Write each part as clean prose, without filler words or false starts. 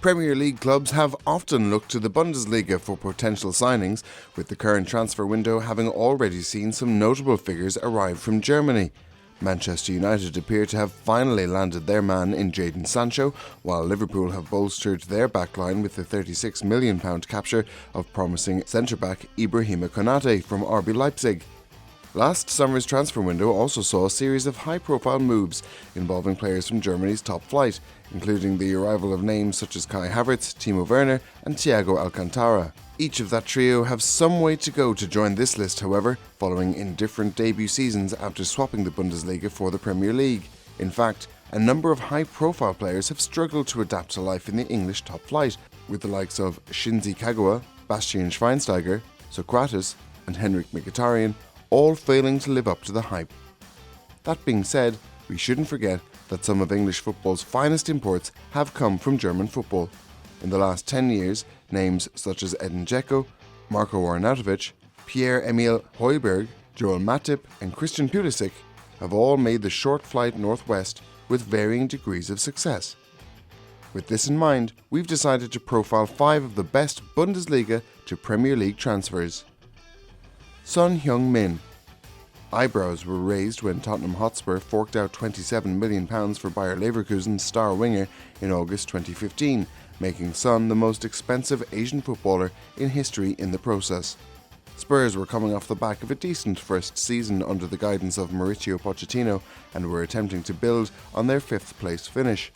Premier League clubs have often looked to the Bundesliga for potential signings, with the current transfer window having already seen some notable figures arrive from Germany. Manchester United appear to have finally landed their man in Jadon Sancho, while Liverpool have bolstered their backline with the £36 million capture of promising centre-back Ibrahima Konate from RB Leipzig. Last summer's transfer window also saw a series of high-profile moves involving players from Germany's top flight, including the arrival of names such as Kai Havertz, Timo Werner and Thiago Alcantara. Each of that trio have some way to go to join this list, however, following indifferent debut seasons after swapping the Bundesliga for the Premier League. In fact, a number of high-profile players have struggled to adapt to life in the English top flight, with the likes of Shinji Kagawa, Bastian Schweinsteiger, Sokratis and Henrikh Mkhitaryan all failing to live up to the hype. That being said, we shouldn't forget that some of English football's finest imports have come from German football. In the last 10 years, names such as Edin Dzeko, Marko Arnautovic, Pierre-Emile Højbjerg, Joel Matip and Christian Pulisic have all made the short flight northwest with varying degrees of success. With this in mind, we've decided to profile 5 of the best Bundesliga to Premier League transfers. Son HeungMin. Eyebrows were raised when Tottenham Hotspur forked out £27 million for Bayer Leverkusen's star winger in August 2015, making Son the most expensive Asian footballer in history in the process. Spurs were coming off the back of a decent first season under the guidance of Mauricio Pochettino and were attempting to build on their 5th place finish.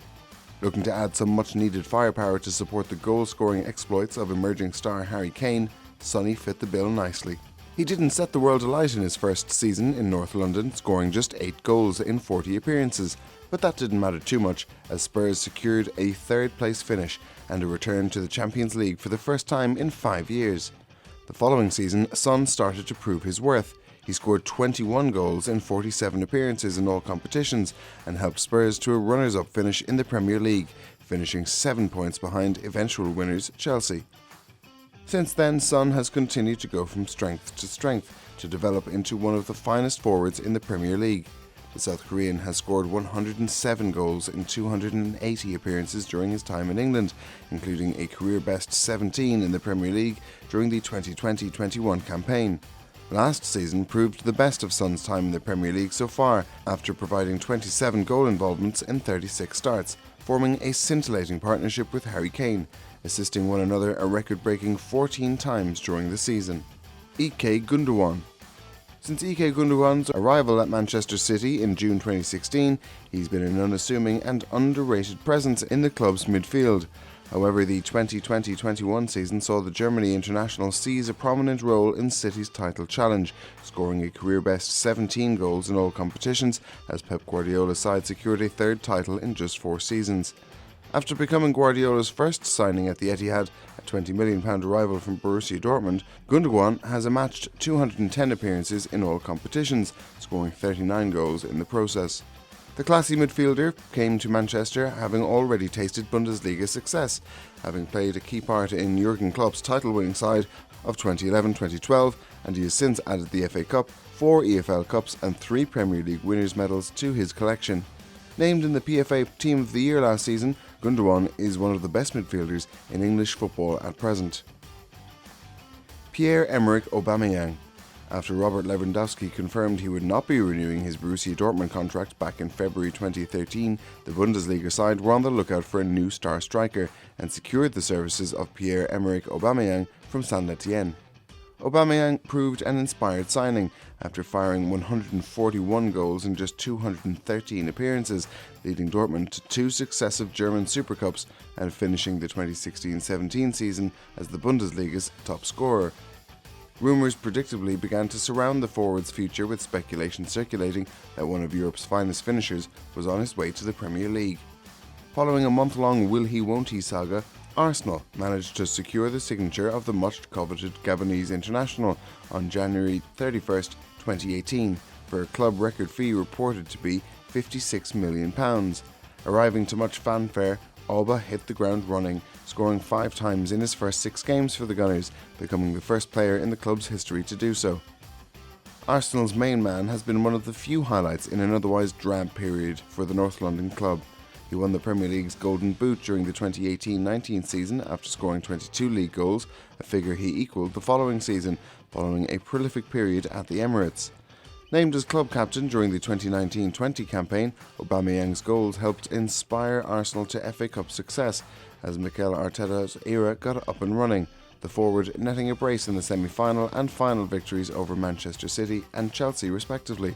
Looking to add some much needed firepower to support the goal-scoring exploits of emerging star Harry Kane, Sonny fit the bill nicely. He didn't set the world alight in his first season in North London, scoring just 8 goals in 40 appearances, but that didn't matter too much as Spurs secured a 3rd place finish and a return to the Champions League for the first time in 5 years. The following season, Son started to prove his worth. He scored 21 goals in 47 appearances in all competitions and helped Spurs to a runners-up finish in the Premier League, finishing 7 points behind eventual winners Chelsea. Since then, Son has continued to go from strength to strength to develop into one of the finest forwards in the Premier League. The South Korean has scored 107 goals in 280 appearances during his time in England, including a career-best 17 in the Premier League during the 2020-21 campaign. Last season proved the best of Son's time in the Premier League so far, after providing 27 goal involvements in 36 starts, forming a scintillating partnership with Harry Kane, assisting one another a record-breaking 14 times during the season. Ilkay Gundogan. Since Ilkay Gundogan's arrival at Manchester City in June 2016, he's been an unassuming and underrated presence in the club's midfield. However, the 2020-21 season saw the Germany international seize a prominent role in City's title challenge, scoring a career-best 17 goals in all competitions as Pep Guardiola's side secured a 3rd title in just 4 seasons. After becoming Guardiola's first signing at the Etihad, a £20 million arrival from Borussia Dortmund, Gundogan has amassed 210 appearances in all competitions, scoring 39 goals in the process. The classy midfielder came to Manchester having already tasted Bundesliga success, having played a key part in Jurgen Klopp's title-winning side of 2011-2012, and he has since added the FA Cup, 4 EFL Cups and 3 Premier League winners' medals to his collection. Named in the PFA Team of the Year last season, Gundogan is one of the best midfielders in English football at present. Pierre-Emerick Aubameyang. After Robert Lewandowski confirmed he would not be renewing his Borussia Dortmund contract back in February 2013, the Bundesliga side were on the lookout for a new star striker and secured the services of Pierre-Emerick Aubameyang from Saint-Etienne. Aubameyang proved an inspired signing after firing 141 goals in just 213 appearances, leading Dortmund to 2 successive German Super Cups and finishing the 2016-17 season as the Bundesliga's top scorer. Rumours predictably began to surround the forward's future, with speculation circulating that one of Europe's finest finishers was on his way to the Premier League. Following a month-long will-he-won't-he saga, Arsenal managed to secure the signature of the much-coveted Gabonese international on January 31st, 2018, for a club record fee reported to be £56 million. Arriving to much fanfare, Alba hit the ground running, scoring 5 times in his first 6 games for the Gunners, becoming the first player in the club's history to do so. Arsenal's main man has been one of the few highlights in an otherwise drab period for the North London club. He won the Premier League's Golden Boot during the 2018-19 season after scoring 22 league goals, a figure he equalled the following season, following a prolific period at the Emirates. Named as club captain during the 2019-20 campaign, Aubameyang's goals helped inspire Arsenal to FA Cup success as Mikel Arteta's era got up and running, the forward netting a brace in the semi-final and final victories over Manchester City and Chelsea respectively.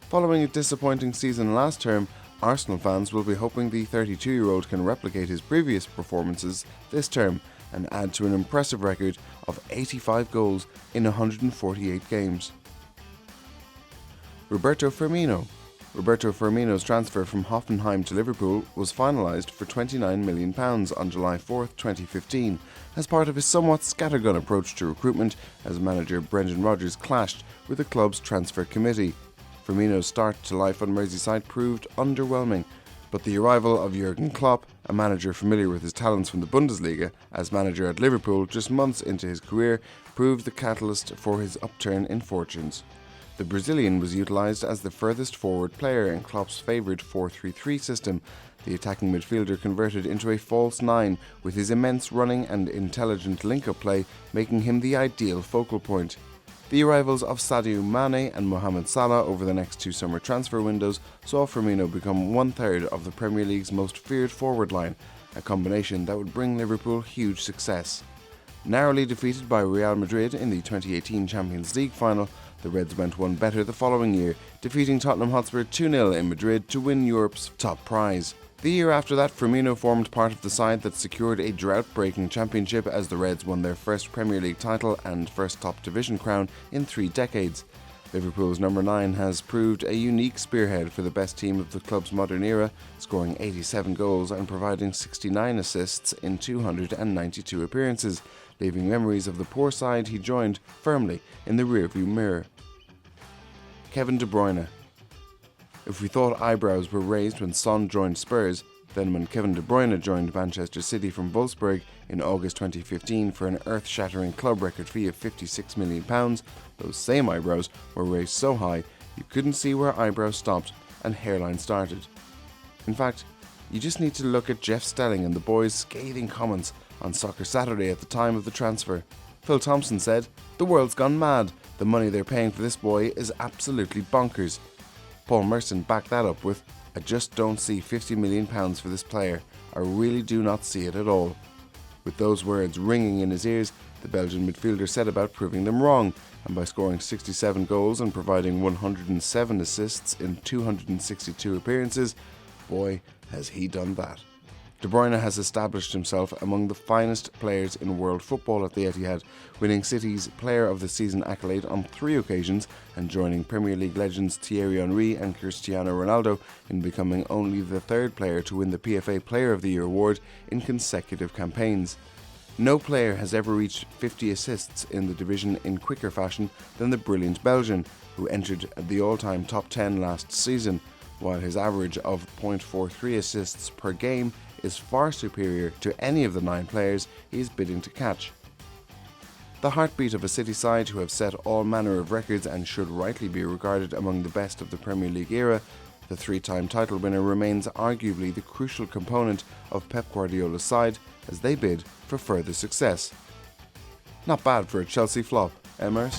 Following a disappointing season last term, Arsenal fans will be hoping the 32-year-old can replicate his previous performances this term and add to an impressive record of 85 goals in 148 games. Roberto Firmino's transfer from Hoffenheim to Liverpool was finalised for £29 million on July 4, 2015, as part of his somewhat scattergun approach to recruitment as manager Brendan Rodgers clashed with the club's transfer committee. Firmino's start to life on Merseyside proved underwhelming, but the arrival of Jurgen Klopp, a manager familiar with his talents from the Bundesliga, as manager at Liverpool just months into his career, proved the catalyst for his upturn in fortunes. The Brazilian was utilised as the furthest forward player in Klopp's favoured 4-3-3 system. The attacking midfielder converted into a false nine, with his immense running and intelligent link-up play making him the ideal focal point. The arrivals of Sadio Mane and Mohamed Salah over the next two summer transfer windows saw Firmino become one-third of the Premier League's most feared forward line, a combination that would bring Liverpool huge success. Narrowly defeated by Real Madrid in the 2018 Champions League final, the Reds went one better the following year, defeating Tottenham Hotspur 2-0 in Madrid to win Europe's top prize. The year after that, Firmino formed part of the side that secured a drought-breaking championship as the Reds won their first Premier League title and first top division crown in 3 decades. Liverpool's number 9 has proved a unique spearhead for the best team of the club's modern era, scoring 87 goals and providing 69 assists in 292 appearances, leaving memories of the poor side he joined firmly in the rearview mirror. Kevin De Bruyne. If we thought eyebrows were raised when Son joined Spurs, then when Kevin De Bruyne joined Manchester City from Wolfsburg in August 2015 for an earth-shattering club record fee of £56 million, those same eyebrows were raised so high you couldn't see where eyebrows stopped and hairline started. In fact, you just need to look at Jeff Stelling and the boys' scathing comments on Soccer Saturday at the time of the transfer. Phil Thompson said, "The world's gone mad. The money they're paying for this boy is absolutely bonkers." Paul Merson backed that up with, "I just don't see £50 million for this player. I really do not see it at all." With those words ringing in his ears, the Belgian midfielder set about proving them wrong, and by scoring 67 goals and providing 107 assists in 262 appearances, boy, has he done that. De Bruyne has established himself among the finest players in world football at the Etihad, winning City's Player of the Season accolade on 3 occasions and joining Premier League legends Thierry Henry and Cristiano Ronaldo in becoming only the 3rd player to win the PFA Player of the Year award in consecutive campaigns. No player has ever reached 50 assists in the division in quicker fashion than the brilliant Belgian, who entered the all-time top 10 last season, while his average of 0.43 assists per game is far superior to any of the 9 players he is bidding to catch. The heartbeat of a City side who have set all manner of records and should rightly be regarded among the best of the Premier League era, the 3-time title winner remains arguably the crucial component of Pep Guardiola's side as they bid for further success. Not bad for a Chelsea flop, Emerick.